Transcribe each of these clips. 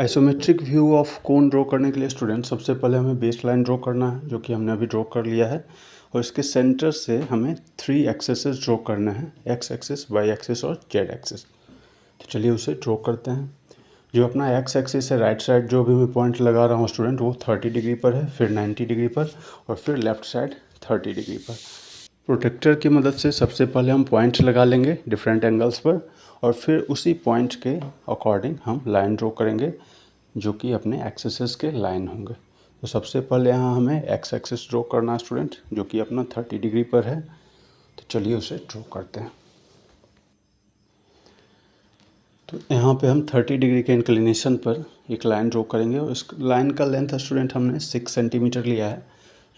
Isometric view of cone draw करने के लिए स्टूडेंट सबसे पहले हमें बेस लाइन ड्रॉ करना है, जो कि हमने अभी ड्रॉ कर लिया है। और इसके सेंटर से हमें 3 एक्सेस ड्रॉ करना है, एक्स एक्सिस, वाई एक्सिस और जेड एक्सिस। तो चलिए उसे ड्रॉ करते हैं। जो अपना एक्स एक्सिस है, राइट साइड जो भी मैं पॉइंट लगा रहा हूँ स्टूडेंट, वो 30 डिग्री पर है, फिर 90 डिग्री पर और फिर लेफ्ट साइड 30 डिग्री पर। प्रोटेक्टर की मदद से सबसे पहले हम पॉइंट लगा लेंगे डिफरेंट एंगल्स पर, और फिर उसी पॉइंट के अकॉर्डिंग हम लाइन ड्रॉ करेंगे, जो कि अपने एक्सेस के लाइन होंगे। तो सबसे पहले यहाँ हमें एक्स एक्सिस ड्रॉ करना है स्टूडेंट, जो कि अपना 30 डिग्री पर है। तो चलिए उसे ड्रॉ करते हैं। तो यहाँ पे हम 30 डिग्री के इंक्लिनेशन पर एक लाइन ड्रॉ करेंगे, और इस लाइन का लेंथ स्टूडेंट हमने 6 सेंटीमीटर लिया है,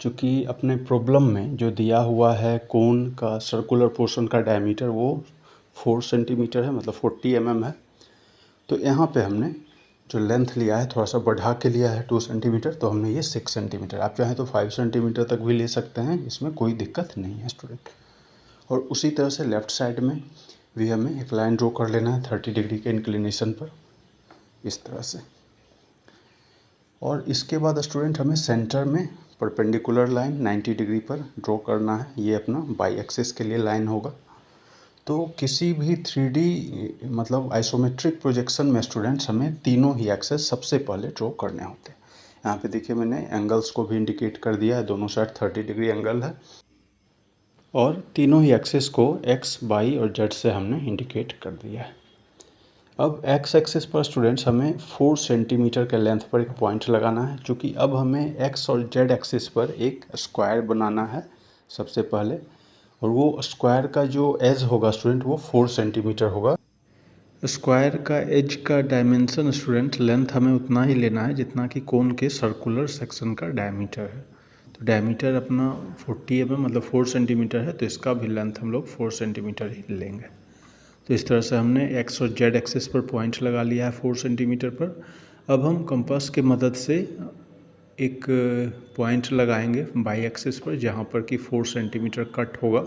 क्योंकि अपने प्रॉब्लम में जो दिया हुआ है कोन का सर्कुलर पोर्शन का डायमीटर वो 4 सेंटीमीटर है, मतलब 40 mm है। तो यहाँ पे हमने जो लेंथ लिया है थोड़ा सा बढ़ा के लिया है 2 सेंटीमीटर, तो हमने ये 6 सेंटीमीटर, आप चाहें तो 5 सेंटीमीटर तक भी ले सकते हैं, इसमें कोई दिक्कत नहीं है स्टूडेंट। और उसी तरह से लेफ़्ट साइड में भी हमें एक लाइन ड्रॉ कर लेना है 30 डिग्री के इंक्लिनेशन पर, इस तरह से। और इसके बाद स्टूडेंट हमें सेंटर में परपेंडिकुलर लाइन 90 डिग्री पर ड्रॉ करना है, ये अपना बाई एक्सिस के लिए लाइन होगा। तो किसी भी 3D मतलब आइसोमेट्रिक प्रोजेक्शन में स्टूडेंट्स हमें तीनों ही एक्सेस सबसे पहले ड्रॉ करने होते हैं। यहाँ पे देखिए मैंने एंगल्स को भी इंडिकेट कर दिया है, दोनों साइड 30 डिग्री एंगल है, और तीनों ही एक्सेस को एक्स, वाई और जेड से हमने इंडिकेट कर दिया है। अब एक्स एक्सिस पर स्टूडेंट्स हमें 4 सेंटीमीटर के लेंथ पर एक पॉइंट लगाना है, क्योंकि अब हमें एक्स और जेड एक्सिस पर एक स्क्वायर बनाना है सबसे पहले। और वो स्क्वायर का जो एज होगा स्टूडेंट वो 4 सेंटीमीटर होगा। स्क्वायर का एज का डायमेंशन स्टूडेंट लेंथ हमें उतना ही लेना है जितना कि कोन के सर्कुलर सेक्शन का डायमीटर है। तो डायमीटर अपना 40 mm मतलब 4 सेंटीमीटर है, तो इसका भी लेंथ हम लोग 4 सेंटीमीटर ही लेंगे। तो इस तरह से हमने एक्स और जेड एक्सिस पर पॉइंट लगा लिया है 4 सेंटीमीटर पर। अब हम कंपास की मदद से एक पॉइंट लगाएंगे बाई एक्सिस पर, जहाँ पर कि 4 सेंटीमीटर कट होगा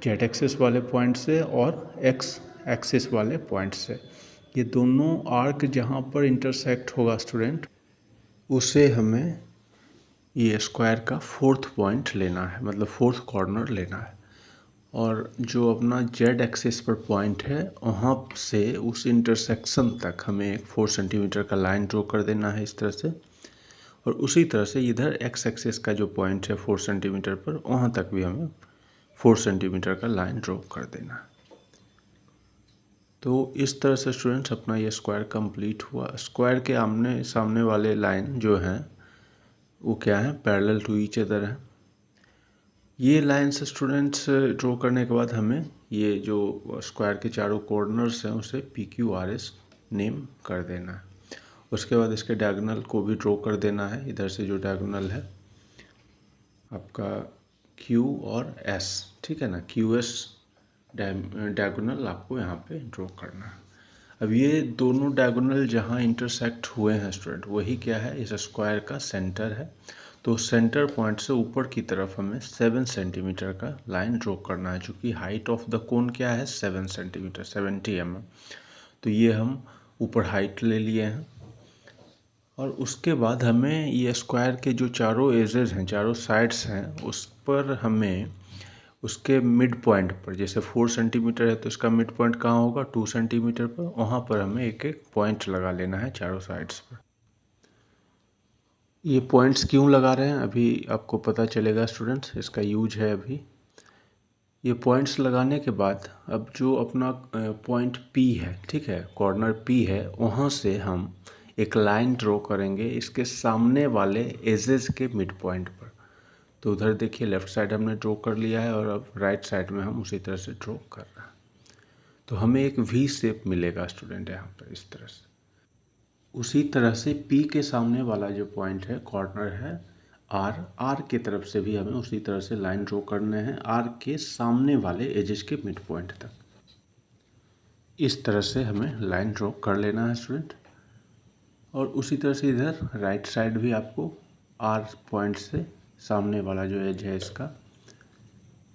जेड एक्सिस वाले पॉइंट से और एक्स एक्सिस वाले पॉइंट से। ये दोनों आर्क जहाँ पर इंटरसेक्ट होगा स्टूडेंट, उसे हमें ये स्क्वायर का 4th पॉइंट लेना है, मतलब 4th कॉर्नर लेना है। और जो अपना जेड एक्सिस पर पॉइंट है वहाँ से उस इंटरसेक्शन तक हमें एक 4 सेंटीमीटर का लाइन ड्रॉ कर देना है इस तरह से। और उसी तरह से इधर एक्स एक्सिस का जो पॉइंट है 4 सेंटीमीटर पर, वहाँ तक भी हमें 4 सेंटीमीटर का लाइन ड्रॉ कर देना है। तो इस तरह से स्टूडेंट्स अपना ये स्क्वायर कंप्लीट हुआ। स्क्वायर के आमने सामने वाले लाइन जो हैं वो क्या है, पैरेलल टू ईच अदर है। ये लाइन्स स्टूडेंट्स ड्रॉ करने के बाद हमें ये जो स्क्वायर के चारों कॉर्नर्स हैं उसे PQRS नेम कर देना है। उसके बाद इसके डायगोनल को भी ड्रॉ कर देना है। इधर से जो डायगोनल है आपका Q और S, ठीक है ना, QS डायगोनल आपको यहाँ पे ड्रॉ करना है। अब ये दोनों डायगोनल जहाँ इंटरसेक्ट हुए हैं स्टूडेंट, वही क्या है, इस स्क्वायर का सेंटर है। तो सेंटर पॉइंट से ऊपर की तरफ हमें 7 सेंटीमीटर का लाइन ड्रॉ करना है, चूँकि हाइट ऑफ द कोन क्या है 7 सेंटीमीटर, 70 mm। तो ये हम ऊपर हाइट ले लिए हैं। और उसके बाद हमें ये स्क्वायर के जो चारों एजेस हैं, चारों साइड्स हैं, उस पर हमें उसके मिड पॉइंट पर, जैसे 4 सेंटीमीटर है तो इसका मिड पॉइंट कहाँ होगा, 2 सेंटीमीटर पर, वहाँ पर हमें एक एक पॉइंट लगा लेना है चारों साइड्स पर। ये पॉइंट्स क्यों लगा रहे हैं अभी आपको पता चलेगा स्टूडेंट्स, इसका यूज है अभी। ये पॉइंट्स लगाने के बाद अब जो अपना पॉइंट P है, ठीक है, कॉर्नर P है, वहाँ से हम एक लाइन ड्रॉ करेंगे इसके सामने वाले एजेस के मिड पॉइंट पर। तो उधर देखिए लेफ़्ट साइड हमने ड्रॉ कर लिया है, और अब राइट साइड में हम उसी तरह से ड्रॉ कर रहे हैं। तो हमें एक V शेप मिलेगा स्टूडेंट यहाँ पर इस तरह से। उसी तरह से P के सामने वाला जो पॉइंट है, कॉर्नर है R की तरफ से भी हमें उसी तरह से लाइन ड्रॉ करने हैं R के सामने वाले एजेस के मिड पॉइंट तक। इस तरह से हमें लाइन ड्रॉ कर लेना है स्टूडेंट। और उसी तरह से इधर राइट साइड भी आपको R पॉइंट से सामने वाला जो एज है इसका,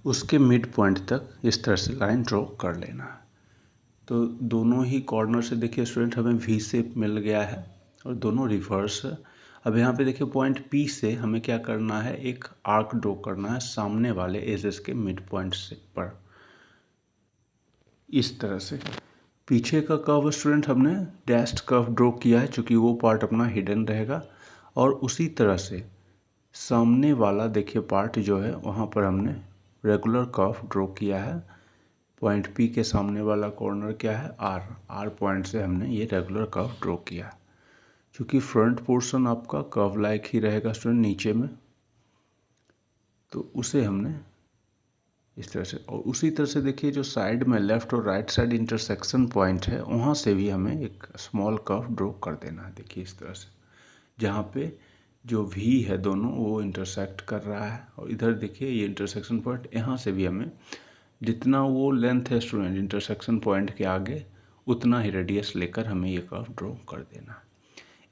उसके मिड पॉइंट तक इस तरह से लाइन ड्रॉ कर लेना है। तो दोनों ही कॉर्नर से देखिए स्टूडेंट हमें वी शेप मिल गया है और दोनों रिवर्स है। अब यहाँ पे देखिए पॉइंट पी से हमें क्या करना है, एक आर्क ड्रॉ करना है सामने वाले एजेस के मिड पॉइंट से पर, इस तरह से। पीछे का कर्व स्टूडेंट हमने डैश्ड कर्व ड्रॉ किया है क्योंकि वो पार्ट अपना हिडन रहेगा, और उसी तरह से सामने वाला देखिए पार्ट जो है वहाँ पर हमने रेगुलर कर्व ड्रॉ किया है। पॉइंट पी के सामने वाला कॉर्नर क्या है, आर पॉइंट से हमने ये रेगुलर कर्व ड्रॉ किया। क्योंकि फ्रंट पोर्शन आपका कर्व लाइक ही रहेगा स्टूडेंट नीचे में, तो उसे हमने इस तरह से, और उसी तरह से देखिए जो साइड में लेफ्ट और राइट साइड इंटरसेक्शन पॉइंट है वहाँ से भी हमें एक स्मॉल कर्व ड्रॉ कर देना है। देखिए इस तरह से, जहाँ पे जो वी है दोनों वो इंटरसेक्ट कर रहा है, और इधर देखिए ये इंटरसेक्शन पॉइंट, यहाँ से भी हमें जितना वो लेंथ है स्टूडेंट इंटरसेक्शन पॉइंट के आगे उतना ही रेडियस लेकर हमें ये कर्व ड्रॉ कर देना है।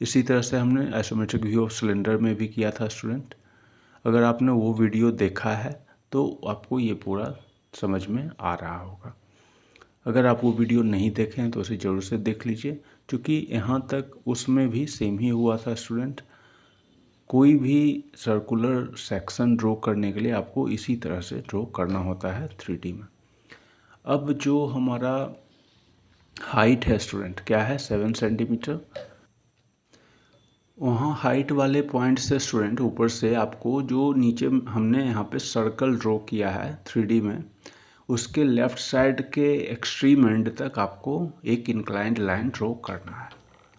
इसी तरह से हमने आइसोमेट्रिक व्यू ऑफ सिलेंडर में भी किया था स्टूडेंट। अगर आपने वो वीडियो देखा है तो आपको ये पूरा समझ में आ रहा होगा। अगर आप वो वीडियो नहीं देखें तो उसे ज़रूर से देख लीजिए, क्योंकि यहाँ तक उसमें भी सेम ही हुआ था स्टूडेंट। कोई भी सर्कुलर सेक्शन ड्रॉ करने के लिए आपको इसी तरह से ड्रॉ करना होता है 3D में। अब जो हमारा हाइट है स्टूडेंट क्या है, 7 सेंटीमीटर। वहाँ हाइट वाले पॉइंट से स्टूडेंट ऊपर से आपको जो नीचे हमने यहाँ पे सर्कल ड्रॉ किया है 3D में, उसके लेफ़्ट साइड के एक्सट्रीम एंड तक आपको एक इंक्लाइंड लाइन ड्रॉ करना है।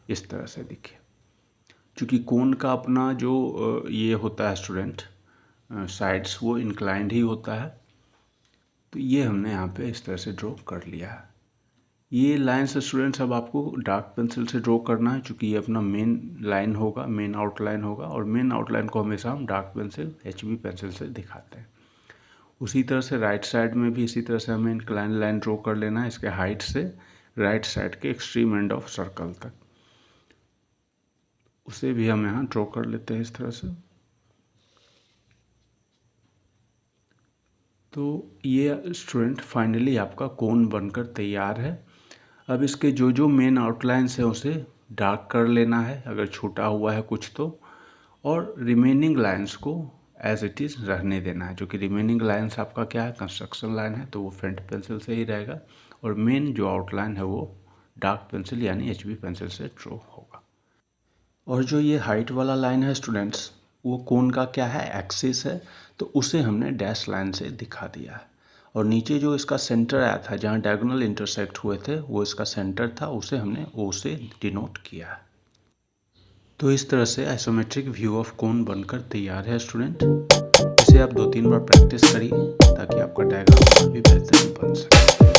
इस तरह से देखिए, क्योंकि कोन का अपना जो ये होता है स्टूडेंट साइड्स, वो इंक्लाइंड ही होता है। तो ये हमने यहाँ पे इस तरह से ड्रॉ कर लिया है। ये लाइन से स्टूडेंट्स अब आपको डार्क पेंसिल से ड्रॉ करना है, क्योंकि ये अपना मेन लाइन होगा, मेन आउटलाइन होगा, और मेन आउटलाइन को हमेशा हम डार्क पेंसिल HB पेंसिल से दिखाते हैं। उसी तरह से राइट साइड में भी इसी तरह से हमें इंक्लाइन लाइन ड्रॉ कर लेना है, इसके हाइट से राइट साइड के एक्सट्रीम एंड ऑफ सर्कल तक। उसे भी हम यहाँ ड्रॉ कर लेते हैं इस तरह से। तो ये स्टूडेंट फाइनली आपका कोन बनकर तैयार है। अब इसके जो जो मेन आउटलाइंस है उसे डार्क कर लेना है अगर छूटा हुआ है कुछ तो, और रिमेनिंग लाइंस को एज इट इज़ रहने देना है। जो कि रिमेनिंग लाइंस आपका क्या है, कंस्ट्रक्शन लाइन है, तो वो फेंट पेंसिल से ही रहेगा, और मेन जो आउटलाइन है वो डार्क पेंसिल यानी HB पेंसिल से ड्रॉ होगा। और जो ये हाइट वाला लाइन है स्टूडेंट्स, वो कोन का क्या है, एक्सिस है, तो उसे हमने डैश लाइन से दिखा दिया है। और नीचे जो इसका सेंटर आया था, जहाँ डायगोनल इंटरसेक्ट हुए थे, वो इसका सेंटर था, उसे हमने O से डिनोट किया है। तो इस तरह से आइसोमेट्रिक व्यू ऑफ कोन बनकर तैयार है स्टूडेंट। इसे आप 2-3 बार प्रैक्टिस करिए ताकि आपका डायग्राम भी बेहतर बन सके।